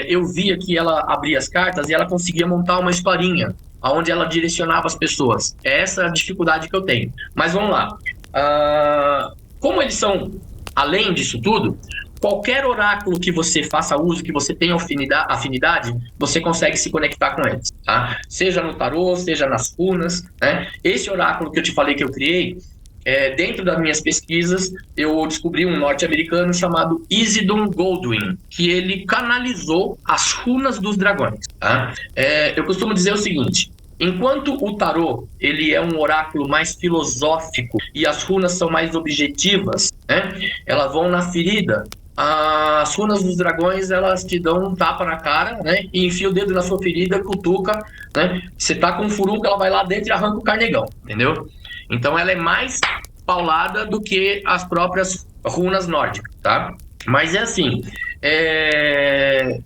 Eu via que ela abria as cartas e ela conseguia montar uma historinha onde ela direcionava as pessoas. É essa a dificuldade que eu tenho. Mas vamos lá. Como eles são, além disso tudo, qualquer oráculo que você faça uso, que você tenha afinidade, você consegue se conectar com eles. Tá? Seja no tarô, seja nas runas. Né? Esse oráculo que eu te falei que eu criei, dentro das minhas pesquisas, eu descobri um norte-americano chamado Isidon Goldwyn, que ele canalizou as runas dos dragões. Tá? Eu costumo dizer o seguinte: enquanto o tarô ele é um oráculo mais filosófico e as runas são mais objetivas, né? Elas vão na ferida. As runas dos dragões, elas te dão um tapa na cara, né? E enfia o dedo na sua ferida, cutuca, né? Você tá com um furúnculo, ela vai lá dentro e arranca o carnegão, entendeu? Então ela é mais paulada do que as próprias runas nórdicas, tá? Mas é assim,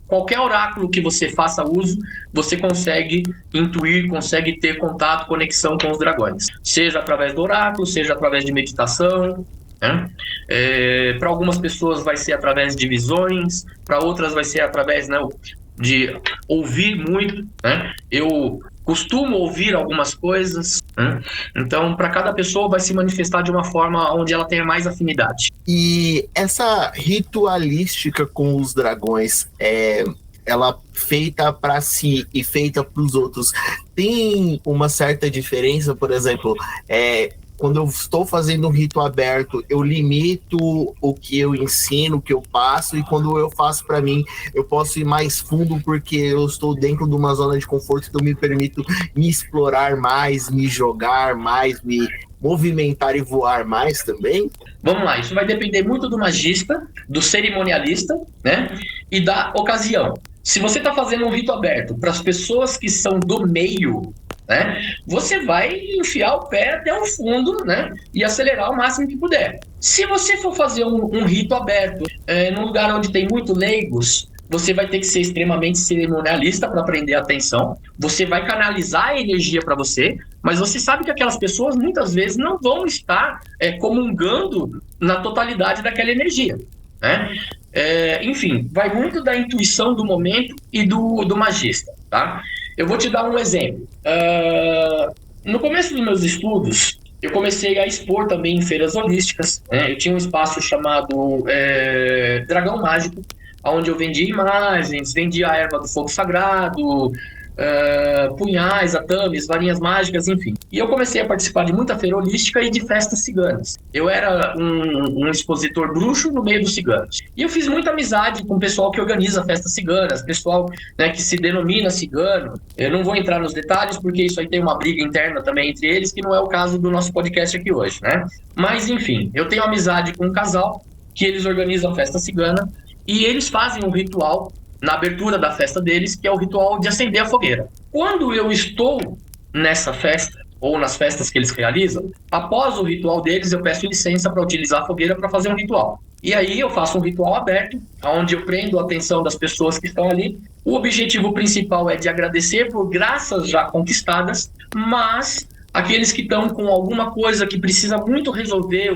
qualquer oráculo que você faça uso, você consegue intuir, consegue ter contato, conexão com os dragões. Seja através do oráculo, seja através de meditação, né? Para algumas pessoas vai ser através de visões, para outras vai ser através, né, de ouvir muito, né? Eu costumo ouvir algumas coisas, né? Então, para cada pessoa vai se manifestar de uma forma onde ela tenha mais afinidade. E essa ritualística com os dragões, ela feita para si e feita para os outros, tem uma certa diferença? Por exemplo, quando eu estou fazendo um rito aberto, eu limito o que eu ensino, o que eu passo, e quando eu faço para mim, eu posso ir mais fundo porque eu estou dentro de uma zona de conforto, então me permito me explorar mais, me jogar mais, me movimentar e voar mais também? Vamos lá, isso vai depender muito do magista, do cerimonialista, né, e da ocasião. Se você está fazendo um rito aberto para as pessoas que são do meio, né? Você vai enfiar o pé até o fundo, né? E acelerar o máximo que puder. Se você for fazer um rito aberto, num lugar onde tem muito leigos, você vai ter que ser extremamente cerimonialista para prender a atenção. Você vai canalizar a energia para você, mas você sabe que aquelas pessoas muitas vezes não vão estar comungando na totalidade daquela energia, né? Enfim, vai muito da intuição do momento e do magista, tá? Eu vou te dar um exemplo. No começo dos meus estudos, eu comecei a expor também em feiras holísticas, né? Eu tinha um espaço chamado Dragão Mágico, onde eu vendia imagens, vendia a erva do fogo sagrado, punhais, atames, varinhas mágicas, enfim. E eu comecei a participar de muita feira holística e de festas ciganas. Eu era um expositor bruxo no meio dos ciganos. E eu fiz muita amizade com o pessoal que organiza festas ciganas, pessoal, né, que se denomina cigano. Eu não vou entrar nos detalhes, porque isso aí tem uma briga interna também entre eles, que não é o caso do nosso podcast aqui hoje, né? Mas, enfim, eu tenho amizade com um casal que eles organizam festa cigana e eles fazem um ritual na abertura da festa deles, que é o ritual de acender a fogueira. Quando eu estou nessa festa, ou nas festas que eles realizam, após o ritual deles, eu peço licença para utilizar a fogueira para fazer um ritual. E aí eu faço um ritual aberto, onde eu prendo a atenção das pessoas que estão ali. O objetivo principal é de agradecer por graças já conquistadas, mas aqueles que estão com alguma coisa que precisa muito resolver,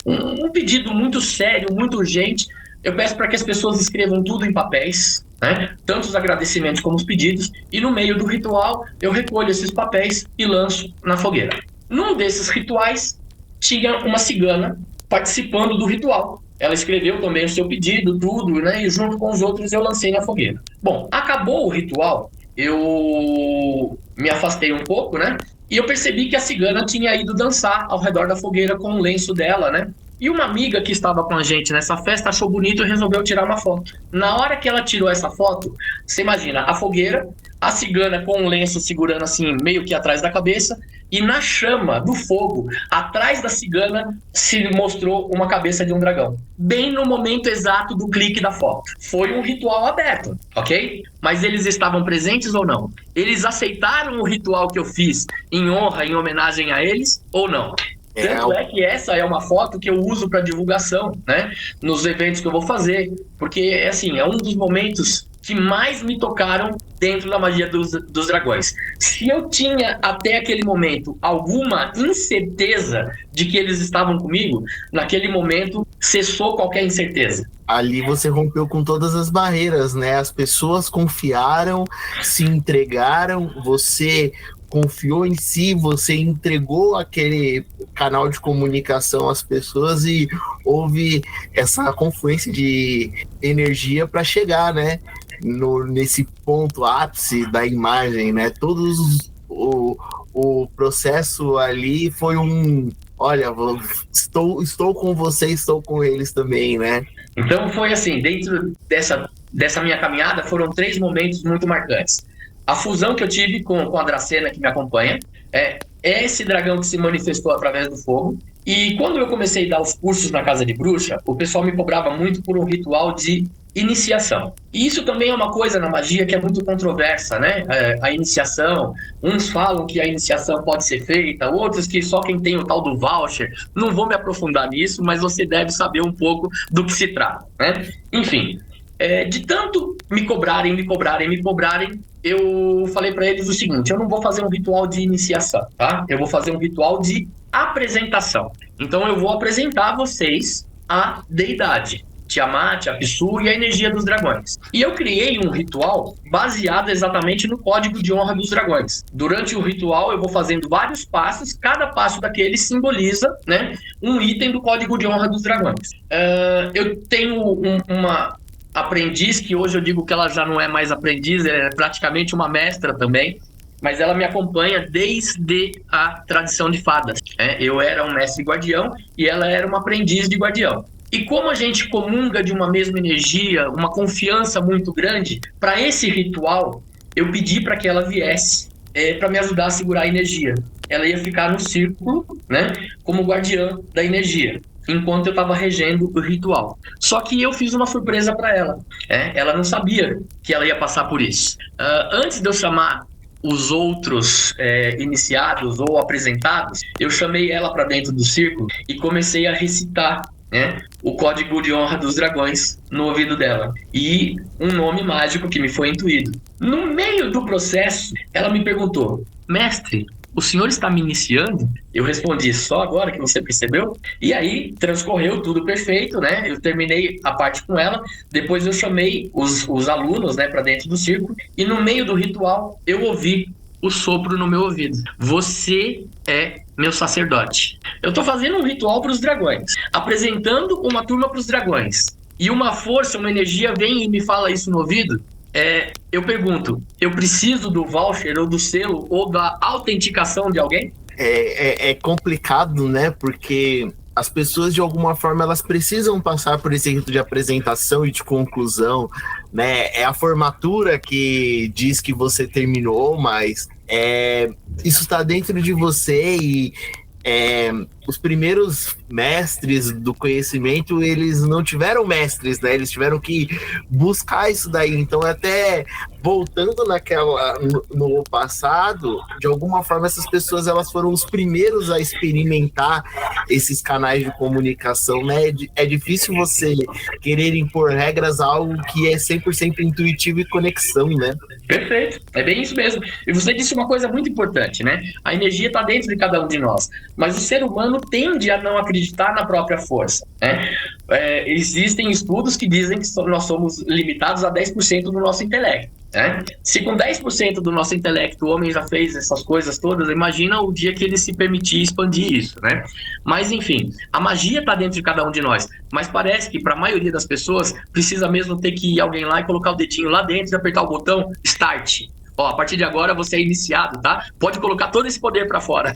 um pedido muito sério, muito urgente, eu peço para que as pessoas escrevam tudo em papéis, né? Tanto os agradecimentos como os pedidos, e no meio do ritual eu recolho esses papéis e lanço na fogueira. Num desses rituais tinha uma cigana participando do ritual. Ela escreveu também o seu pedido, tudo, né? E junto com os outros eu lancei na fogueira. Bom, acabou o ritual, eu me afastei um pouco, né? E eu percebi que a cigana tinha ido dançar ao redor da fogueira com o lenço dela, né? E uma amiga que estava com a gente nessa festa achou bonito e resolveu tirar uma foto. Na hora que ela tirou essa foto, você imagina a fogueira, a cigana com um lenço segurando assim, meio que atrás da cabeça, e na chama do fogo, atrás da cigana, se mostrou uma cabeça de um dragão. Bem no momento exato do clique da foto. Foi um ritual aberto, ok? Mas eles estavam presentes ou não? Eles aceitaram o ritual que eu fiz em honra, em homenagem a eles, ou não? Tanto é que essa é uma foto que eu uso para divulgação, né? Nos eventos que eu vou fazer. Porque, assim, é um dos momentos que mais me tocaram dentro da magia dos dragões. Se eu tinha, até aquele momento, alguma incerteza de que eles estavam comigo, naquele momento, cessou qualquer incerteza. Ali você rompeu com todas as barreiras, né? As pessoas confiaram, se entregaram, você confiou em si, você entregou aquele canal de comunicação às pessoas e houve essa confluência de energia para chegar, né, nesse ponto ápice da imagem, né? O processo ali foi olha, estou com você, estou com eles também, né? Então foi assim, dentro dessa minha caminhada foram 3 momentos muito marcantes. A fusão que eu tive com a Dracena, que me acompanha, é esse dragão que se manifestou através do fogo. E quando eu comecei a dar os cursos na Casa de Bruxa, o pessoal me cobrava muito por um ritual de iniciação. E isso também é uma coisa na magia que é muito controversa, né? A iniciação, uns falam que a iniciação pode ser feita, outros que só quem tem o tal do voucher. Não vou me aprofundar nisso, mas você deve saber um pouco do que se trata, né? Enfim, de tanto me cobrarem, eu falei para eles o seguinte: eu não vou fazer um ritual de iniciação, tá? Eu vou fazer um ritual de apresentação. Então eu vou apresentar a vocês a deidade, Tiamat, Apsu e a energia dos dragões. E eu criei um ritual baseado exatamente no código de honra dos dragões. Durante o ritual eu vou fazendo vários passos, cada passo daquele simboliza, né, um item do código de honra dos dragões. Eu tenho uma aprendiz, que hoje eu digo que ela já não é mais aprendiz, é praticamente uma mestra também, mas ela me acompanha desde a tradição de fadas. Eu era um mestre guardião e ela era uma aprendiz de guardião. E como a gente comunga de uma mesma energia, uma confiança muito grande, para esse ritual, eu pedi para que ela viesse para me ajudar a segurar a energia. Ela ia ficar no círculo, né, como guardiã da energia, enquanto eu estava regendo o ritual. Só que eu fiz uma surpresa para ela. Ela não sabia que ela ia passar por isso. Antes de eu chamar os outros iniciados ou apresentados, eu chamei ela para dentro do círculo e comecei a recitar, né, o código de honra dos dragões no ouvido dela e um nome mágico que me foi intuído. No meio do processo, ela me perguntou: mestre, o senhor está me iniciando? Eu respondi: só agora que você percebeu? E aí transcorreu tudo perfeito, né? Eu terminei a parte com ela, depois eu chamei os alunos, né, para dentro do círculo, e no meio do ritual eu ouvi o sopro no meu ouvido: você é meu sacerdote. Eu estou fazendo um ritual para os dragões, apresentando uma turma para os dragões, e uma força, uma energia vem e me fala isso no ouvido. Eu pergunto: eu preciso do voucher ou do selo ou da autenticação de alguém? É complicado, né? Porque as pessoas, de alguma forma, elas precisam passar por esse rito de apresentação e de conclusão, né? É a formatura que diz que você terminou, mas isso está dentro de você e os primeiros mestres do conhecimento, eles não tiveram mestres, né? Eles tiveram que buscar isso daí. Então, até voltando no passado, de alguma forma, essas pessoas, elas foram os primeiros a experimentar esses canais de comunicação, né? É difícil você querer impor regras a algo que é 100% intuitivo e conexão, né? Perfeito, é bem isso mesmo. E você disse uma coisa muito importante, né? A energia está dentro de cada um de nós, mas o ser humano tende a não acreditar na própria força, né? Existem estudos que dizem que nós somos limitados a 10% do nosso intelecto, né? Se com 10% do nosso intelecto o homem já fez essas coisas todas, imagina o dia que ele se permitir expandir isso, né? Mas enfim, a magia está dentro de cada um de nós, mas parece que para a maioria das pessoas precisa mesmo ter que ir alguém lá e colocar o dedinho lá dentro e apertar o botão Start. Ó, a partir de agora você é iniciado, tá? Pode colocar todo esse poder para fora.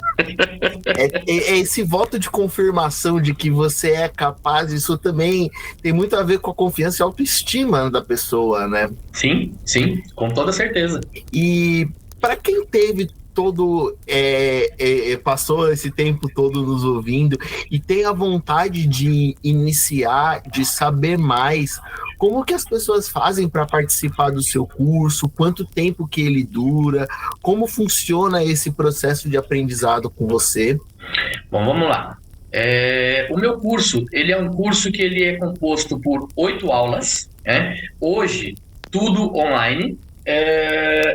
Esse voto de confirmação de que você é capaz, isso também tem muito a ver com a confiança e autoestima da pessoa, né? Sim, com toda certeza. E para quem teve passou esse tempo todo nos ouvindo e tem a vontade de iniciar, de saber mais, como que as pessoas fazem para participar do seu curso, quanto tempo que ele dura, como funciona esse processo de aprendizado com você? Bom, vamos lá. O meu curso, ele é um curso que ele é composto por 8 aulas, né? Hoje, tudo online.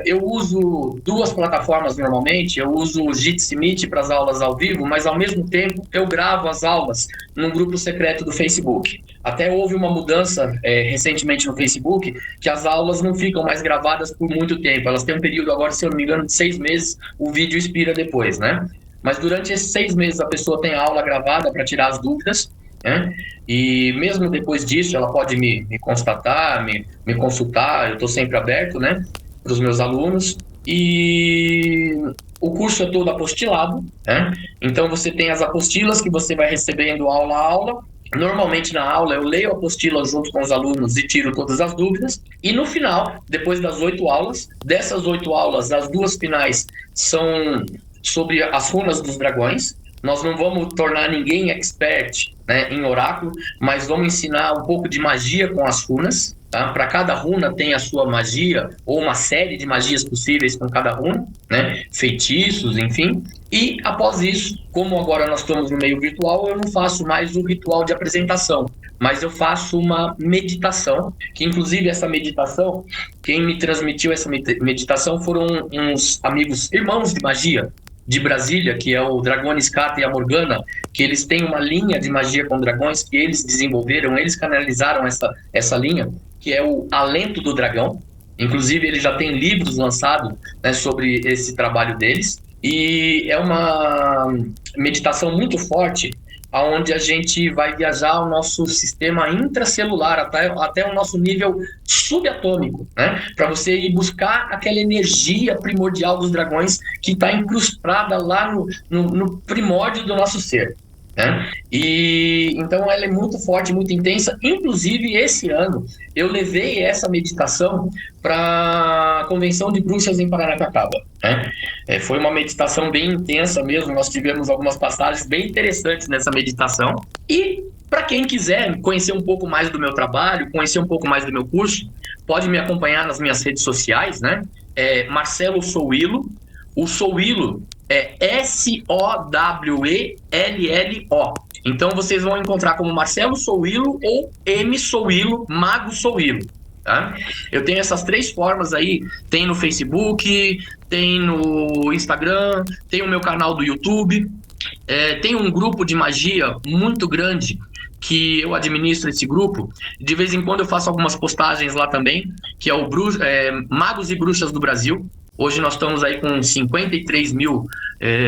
Eu uso 2 plataformas normalmente. Eu uso o Jitsi Meet para as aulas ao vivo, mas ao mesmo tempo eu gravo as aulas num grupo secreto do Facebook. Até houve uma mudança recentemente no Facebook, que as aulas não ficam mais gravadas por muito tempo. Elas têm um período agora, se eu não me engano, de 6 meses, o vídeo expira depois, né? Mas durante esses 6 meses a pessoa tem a aula gravada para tirar as dúvidas, né? E mesmo depois disso ela pode me constatar, me consultar. Eu estou sempre aberto, né, para os meus alunos. E o curso é todo apostilado, né? Então você tem as apostilas que você vai recebendo aula a aula. Normalmente na aula eu leio a apostila junto com os alunos e tiro todas as dúvidas. E no final, depois das 8 aulas, dessas 8 aulas, as 2 finais são sobre as runas dos dragões. Nós não vamos tornar ninguém expert, né, em oráculo, mas vamos ensinar um pouco de magia com as runas, tá? Para cada runa tem a sua magia, ou uma série de magias possíveis com cada runa, né? Feitiços, enfim. E após isso, como agora nós estamos no meio virtual, eu não faço mais o ritual de apresentação, mas eu faço uma meditação, que inclusive essa meditação, quem me transmitiu essa meditação foram uns amigos, irmãos de magia, de Brasília, que é o Dragones Kata e a Morgana, que eles têm uma linha de magia com dragões que eles desenvolveram, eles canalizaram essa linha, que é o Alento do Dragão. Inclusive, eles já têm livros lançados, né, sobre esse trabalho deles. E é uma meditação muito forte, onde a gente vai viajar o nosso sistema intracelular até o nosso nível subatômico, né? Para você ir buscar aquela energia primordial dos dragões que está incrustada lá no primórdio do nosso ser, né? E então ela é muito forte, muito intensa. Inclusive esse ano eu levei essa meditação para a Convenção de Bruxas em Paranapiacaba, né? Foi uma meditação bem intensa mesmo. Nós tivemos algumas passagens bem interessantes nessa meditação. E para quem quiser conhecer um pouco mais do meu trabalho, conhecer um pouco mais do meu curso, pode me acompanhar nas minhas redes sociais, né? é Marcelo Souillo. O Souillo é Sowello. Então vocês vão encontrar como Marcelo Souillo ou M Souillo, Mago Souillo. Tá? Eu tenho essas 3 formas aí, tem no Facebook, tem no Instagram, tem o meu canal do YouTube, tem um grupo de magia muito grande que eu administro esse grupo. De vez em quando eu faço algumas postagens lá também, que é o Magos e Bruxas do Brasil. Hoje nós estamos aí com 53 mil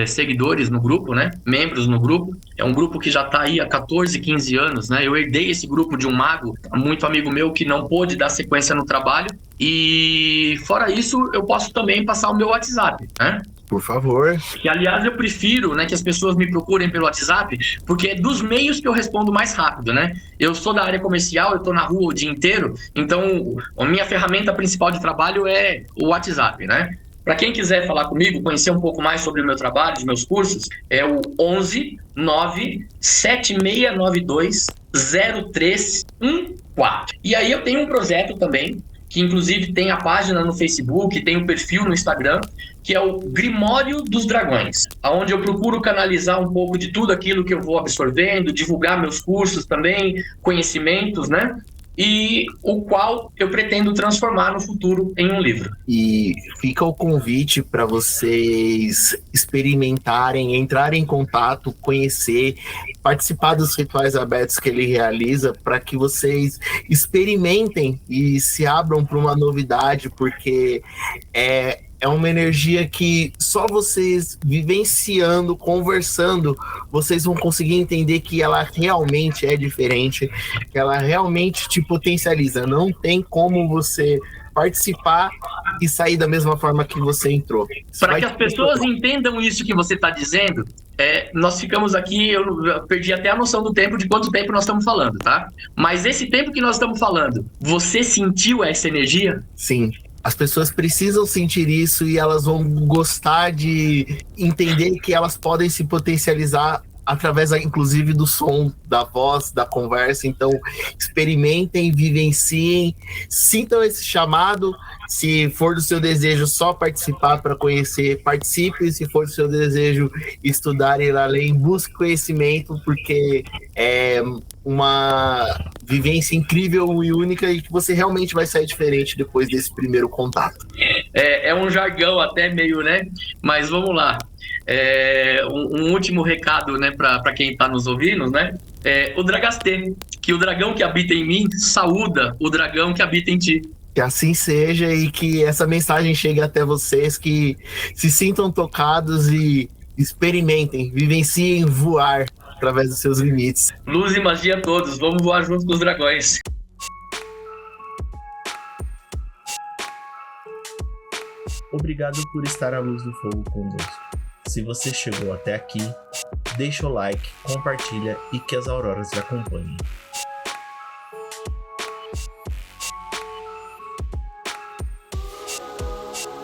seguidores no grupo, né? Membros no grupo. É um grupo que já está aí há 14, 15 anos, né? Eu herdei esse grupo de um mago, muito amigo meu que não pôde dar sequência no trabalho. E fora isso, eu posso também passar o meu WhatsApp, né? Por favor. Que, aliás, eu prefiro, né, que as pessoas me procurem pelo WhatsApp, porque é dos meios que eu respondo mais rápido, né? Eu sou da área comercial, eu tô na rua o dia inteiro, então a minha ferramenta principal de trabalho é o WhatsApp, né? Para quem quiser falar comigo, conhecer um pouco mais sobre o meu trabalho, os meus cursos, é o 11 9 7692 0314. E aí eu tenho um projeto também, que inclusive tem a página no Facebook, tem o perfil no Instagram, que é o Grimório dos Dragões, onde eu procuro canalizar um pouco de tudo aquilo que eu vou absorvendo, divulgar meus cursos também, conhecimentos, né? E o qual eu pretendo transformar no futuro em um livro. E fica o convite para vocês experimentarem, entrarem em contato, conhecer, participar dos rituais abertos que ele realiza, para que vocês experimentem e se abram para uma novidade, porque é uma energia que só vocês vivenciando, conversando, vocês vão conseguir entender que ela realmente é diferente, que ela realmente te potencializa. Não tem como você participar e sair da mesma forma que você entrou. Para que as pessoas entendam isso que você está dizendo, nós ficamos aqui, eu perdi até a noção do tempo, de quanto tempo nós estamos falando, tá? Mas esse tempo que nós estamos falando, você sentiu essa energia? Sim. As pessoas precisam sentir isso e elas vão gostar de entender que elas podem se potencializar através, inclusive, do som, da voz, da conversa. Então, experimentem, vivenciem, sintam esse chamado. Se for do seu desejo só participar para conhecer, participe. Se for do seu desejo estudar e ir além, busque conhecimento, porque é uma vivência incrível e única e que você realmente vai sair diferente depois desse primeiro contato. É um jargão até meio, né? Mas vamos lá. Um último recado, né, para quem está nos ouvindo, né? O Dragastê, que o dragão que habita em mim saúda o dragão que habita em ti. Que assim seja e que essa mensagem chegue até vocês, que se sintam tocados e experimentem, vivenciem voar através dos seus limites. Luz e magia a todos, vamos voar junto com os dragões. Obrigado por estar à luz do fogo conosco. Se você chegou até aqui, deixa o like, compartilha e que as auroras te acompanhem.